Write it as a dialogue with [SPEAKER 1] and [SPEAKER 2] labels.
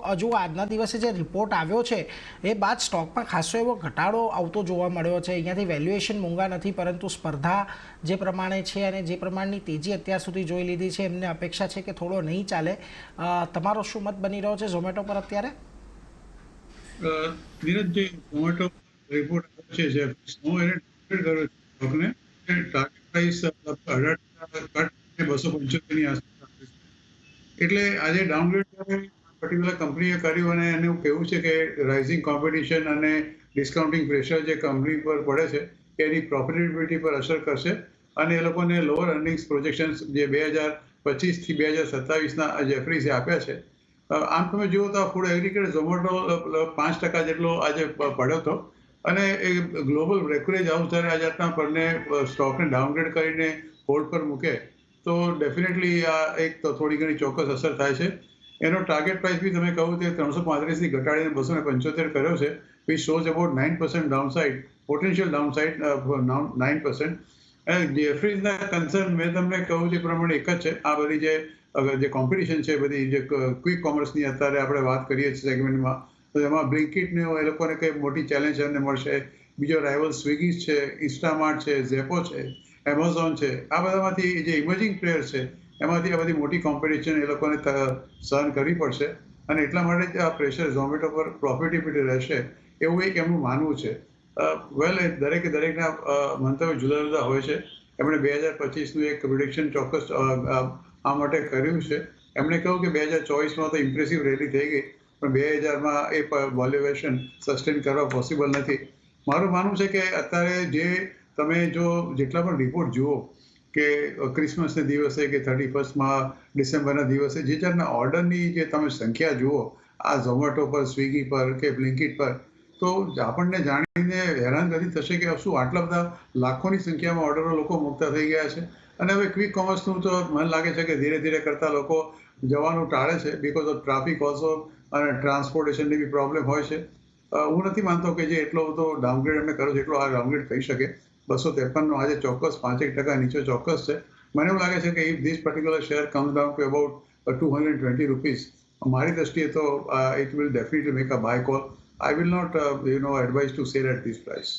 [SPEAKER 1] હજુ આજના દિવસે જે રિપોર્ટ આવ્યો છે એ બાદ સ્ટોકમાં ખાસો એવો ઘટાડો આવતો જોવા મળ્યો છે. અહીંયાથી વેલ્યુએશન મોંઘા નથી, પરંતુ સ્પર્ધા જે પ્રમાણે છે અને જે પ્રમાણની તેજી અત્યાર સુધી જોઈ લીધી છે, એમને અપેક્ષા છે કે થોડો નહીં ચાલે. તમારો શું મત બની રહ્યો છે ઝોમેટો પર અત્યારે?
[SPEAKER 2] ધીરજ, જે ઝોમેટો રિપોર્ટ છે જે હું એને ટાર્ગેટ કર્યો છે સ્ટોકને, ટાર્ગેટ પ્રાઇસ 18 કટ 275 ની આસપાસ. એટલે આજે ડાઉનગ્રેડ પર્ટિક્યુલર કંપનીએ કર્યું અને એનું કહેવું છે કે રાઇઝિંગ કોમ્પિટિશન અને ડિસ્કાઉન્ટિંગ પ્રેશર જે કંપની પર પડે છે કે એની પ્રોફિટેબિલિટી પર અસર કરશે અને એ લોકોને લોઅર અર્નિંગ્સ પ્રોજેક્શન્સ જે 2025 થી 2027ના જેફરીઝે આપ્યા છે. આમ તમે જુઓ તો ફૂડ એગ્રીગેટ ઝોમેટો 5% જેટલો આજે પડ્યો હતો અને એ ગ્લોબલ બ્રેકરેજ હાઉસ જ્યારે આ જાતના પરને સ્ટોકને ડાઉનગ્રેડ કરીને હોલ્ડ પર મૂકે તો ડેફિનેટલી આ એક તો થોડી ઘણી ચોક્કસ અસર થાય છે. એનો ટાર્ગેટ પ્રાઇસ બી તમે કહું તે 335 થી ઘટાડીને 275 કર્યો છે, which shows about 9% downside, potential downside 9%. અને જેફરીઝના કન્સર્ન મેં તમને કહું તે પ્રમાણે એક જ છે. આ બધી જે કોમ્પિટિશન છે, બધી જે ક્વિક કોમર્સની અત્યારે આપણે વાત કરીએ છીએ સેગમેન્ટમાં, તો એમાં બ્લિંકિટને એ લોકોને કંઈ મોટી ચેલેન્જ એમને મળશે. બીજો રાઇવલ સ્વિગી છે, ઇન્સ્ટામાર્ટ છે, ઝેપો છે, એમેઝોન છે. આ બધામાંથી જે ઇમર્જિંગ પ્લેયર છે એમાંથી આ બધી મોટી કોમ્પિટિશન એ લોકોને સહન કરવી પડશે અને એટલા માટે જ આ પ્રેશર ઝોમેટો પર પ્રોફિટેબિલિટી રહેશે એવું એક એમનું માનવું છે. વેલ, દરેકના મંતવ્ય જુદા જુદા હોય છે. એમણે 2025નું એક પ્રિડિક્શન ચોક્કસ આ માટે કર્યું છે. એમણે કહ્યું કે 2024માં તો ઇમ્પ્રેસિવ રેલી થઈ ગઈ, પણ 2000માં એ વોલ્યુએશન સસ્ટેન કરવા પોસિબલ નથી. મારું માનવું છે કે અત્યારે જે તમે જો જેટલા પણ રિપોર્ટ જુઓ કે ક્રિસમસના દિવસે કે 31 ડિસેમ્બરના દિવસે જે જાતના ઓર્ડરની જે તમે સંખ્યા જુઓ આ ઝોમેટો પર, સ્વિગી પર કે બ્લિંકિટ પર, તો આપણને જાણીને હેરાનગતિ થશે કે શું આટલા બધા લાખોની સંખ્યામાં ઓર્ડરો લોકો મૂકતા થઈ ગયા છે. અને હવે ક્વિક કોમર્સનું તો મને લાગે છે કે ધીરે ધીરે કરતા લોકો જવાનું ટાળે છે, બિકોઝ ઓફ ટ્રાફિક ઓલ્સો અને ટ્રાન્સપોર્ટેશનની બી પ્રોબ્લેમ હોય છે. હું નથી માનતો કે જે એટલો બધો ડાઉનગ્રેડ એમને કર્યો છે એટલો આ ડાઉનગ્રેડ થઈ શકે. 253નો આજે ચોક્કસ 5% નીચે ચોક્કસ છે. મને એવું લાગે છે કે if this particular share comes down to about 220 rupees, મારી દ્રષ્ટિએ તો it will definitely make a buy call. I will not, advise to sell at this price.